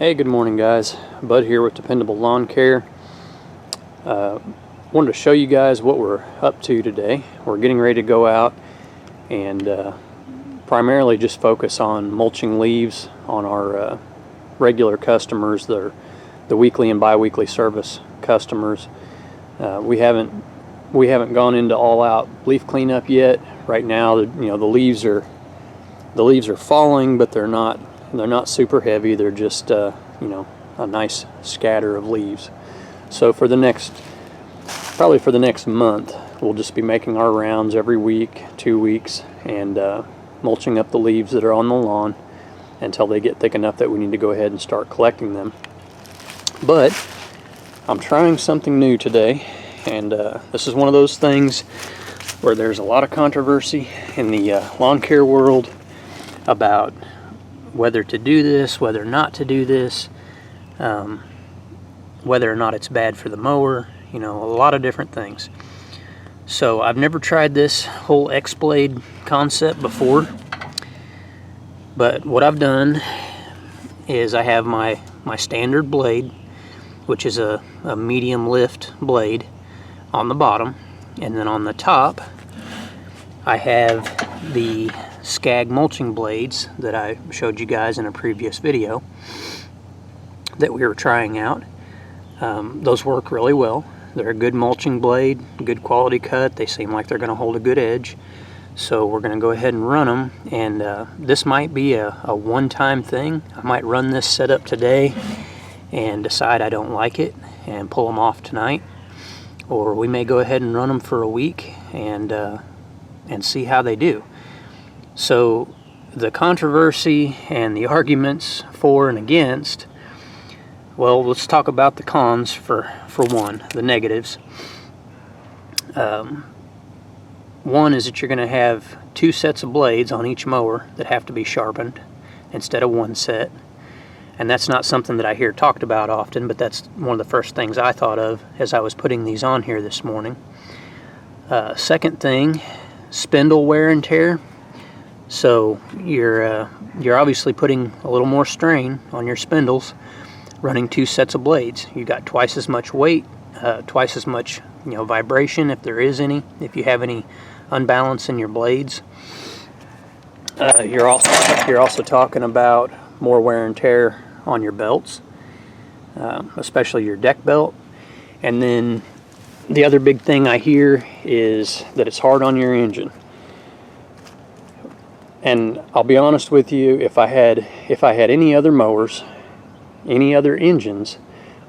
Hey, good morning guys. Bud here with Dependable Lawn Care. Wanted to show you guys what we're up to today. We're getting ready to go out and primarily just focus on mulching leaves on our regular customers, the weekly and bi-weekly service customers. We haven't gone into all-out leaf cleanup yet. Right now, the leaves are falling, but they're not super heavy. They're just a nice scatter of leaves. So probably for the next month, we'll just be making our rounds every week, 2 weeks, and mulching up the leaves that are on the lawn until they get thick enough that we need to go ahead and start collecting them. But I'm trying something new today, and this is one of those things where there's a lot of controversy in the lawn care world about whether to do this, whether not to do this, whether or not it's bad for the mower, a lot of different things. So I've never tried this whole X-blade concept before, but what I've done is I have my standard blade, which is a medium lift blade on the bottom, and then on the top I have the Skag mulching blades that I showed you guys in a previous video that we were trying out. Those work really well. They're a good mulching blade, good quality cut. They seem like they're going to hold a good edge. So we're going to go ahead and run them, and this might be a one-time thing. I might run this setup today and decide I don't like it and pull them off tonight, or we may go ahead and run them for a week and see how they do. So the controversy and the arguments for and against, well, let's talk about the cons for one, the negatives. One is that you're going to have 2 sets of blades on each mower that have to be sharpened instead of 1 set. And that's not something that I hear talked about often, but that's one of the first things I thought of as I was putting these on here this morning. Second thing, spindle wear and tear. So you're obviously putting a little more strain on your spindles running 2 sets of blades. You got twice as much weight, twice as much vibration, if there is any, if you have any unbalance in your blades. You're also talking about more wear and tear on your belts, especially your deck belt. And then the other big thing I hear is that it's hard on your engine. And I'll be honest with you, if I had any other mowers, any other engines,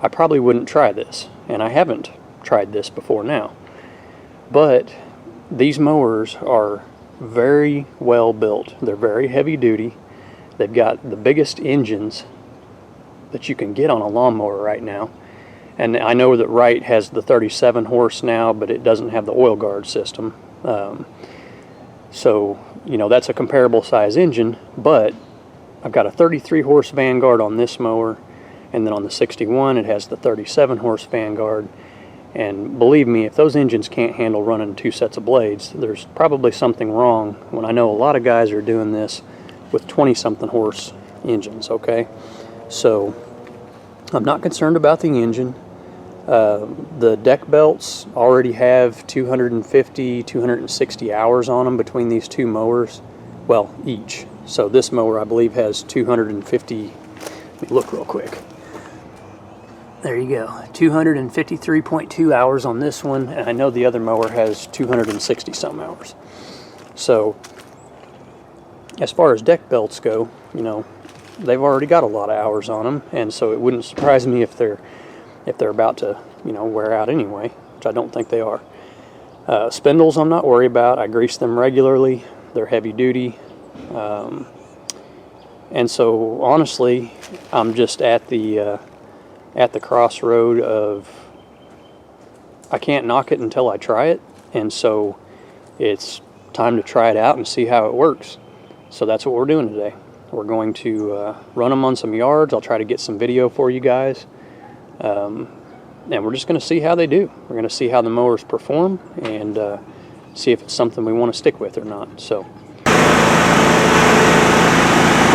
I probably wouldn't try this. And I haven't tried this before now. But these mowers are very well built. They're very heavy duty. They've got the biggest engines that you can get on a lawnmower right now. And I know that Wright has the 37 horse now, but it doesn't have the oil guard system. So that's a comparable size engine, but I've got a 33 horse Vanguard on this mower, and then on the 61 it has the 37 horse Vanguard. And believe me, if those engines can't handle running 2 sets of blades, there's probably something wrong, when I know a lot of guys are doing this with 20-something horse engines, okay? So I'm not concerned about the engine. The deck belts already have 250, 260 hours on them between these 2 mowers, well, each. So this mower, I believe, has 250, let me look real quick. There you go, 253.2 hours on this one, and I know the other mower has 260 some hours. So as far as deck belts go, they've already got a lot of hours on them, and so it wouldn't surprise me if they're about to, wear out anyway, which I don't think they are. Spindles I'm not worried about. I grease them regularly. They're heavy duty. And so honestly, I'm just at the crossroad of I can't knock it until I try it, and so it's time to try it out and see how it works. So that's what we're doing today. We're going to run them on some yards. I'll try to get some video for you guys. And we're just going to see how they do. We're going to see how the mowers perform and see if it's something we want to stick with or not. So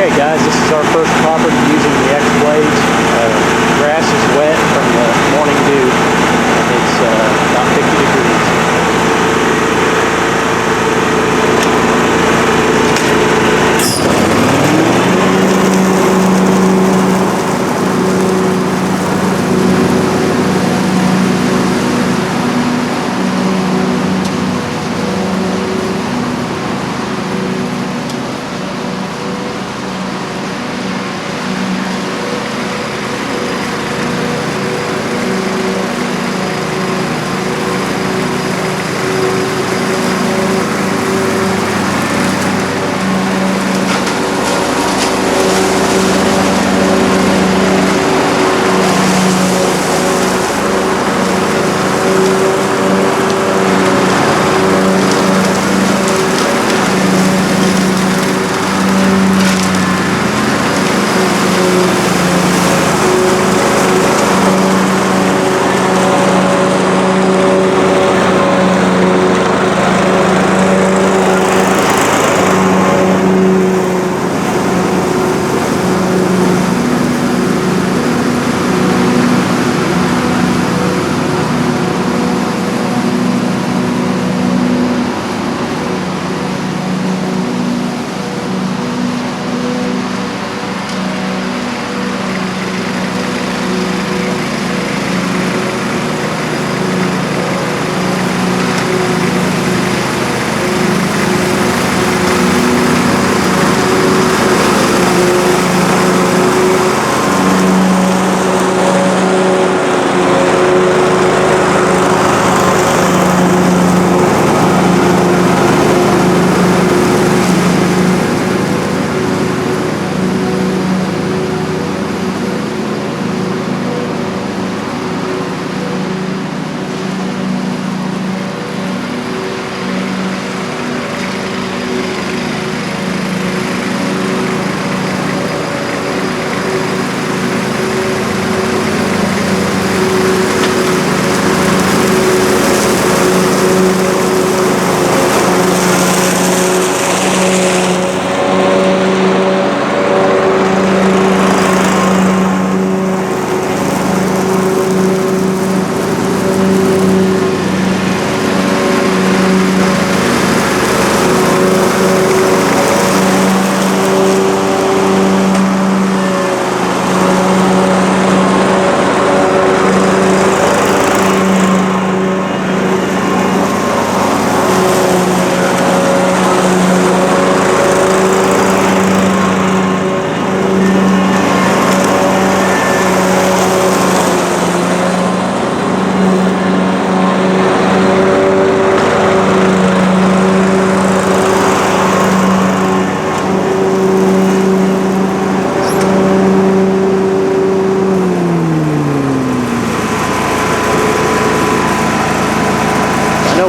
Okay guys, this is our first property using the X-Blades. Grass is wet from the morning dew. It's about 50 degrees.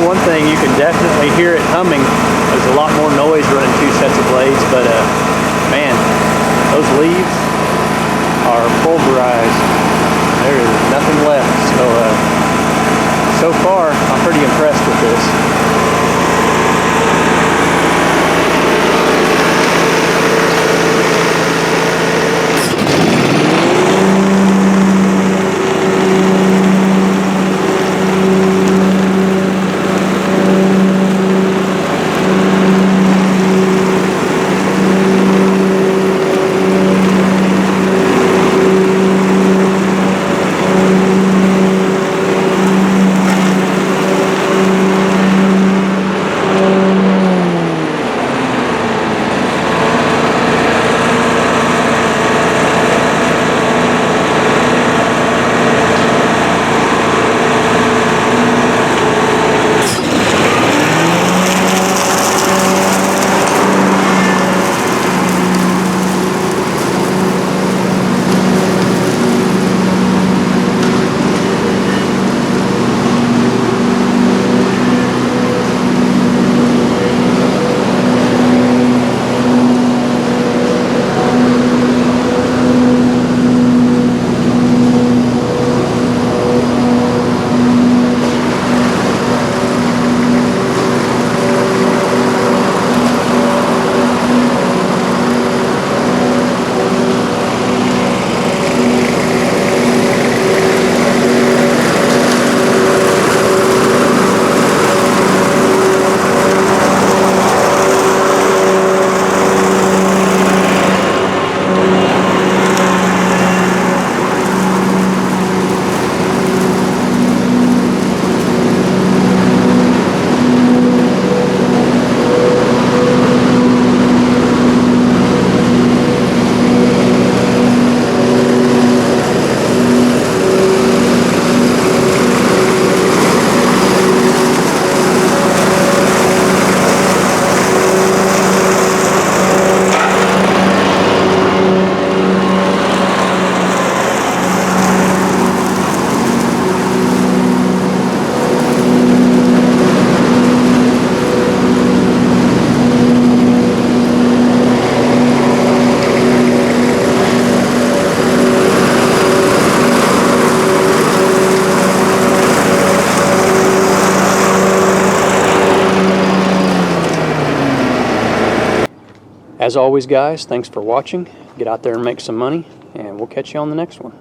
One thing you can definitely hear it humming. There's a lot more noise running two sets of blades, but man, those leaves are pulverized. There is nothing left. So far, I'm pretty impressed with this. As always, guys, thanks for watching. Get out there and make some money, and we'll catch you on the next one.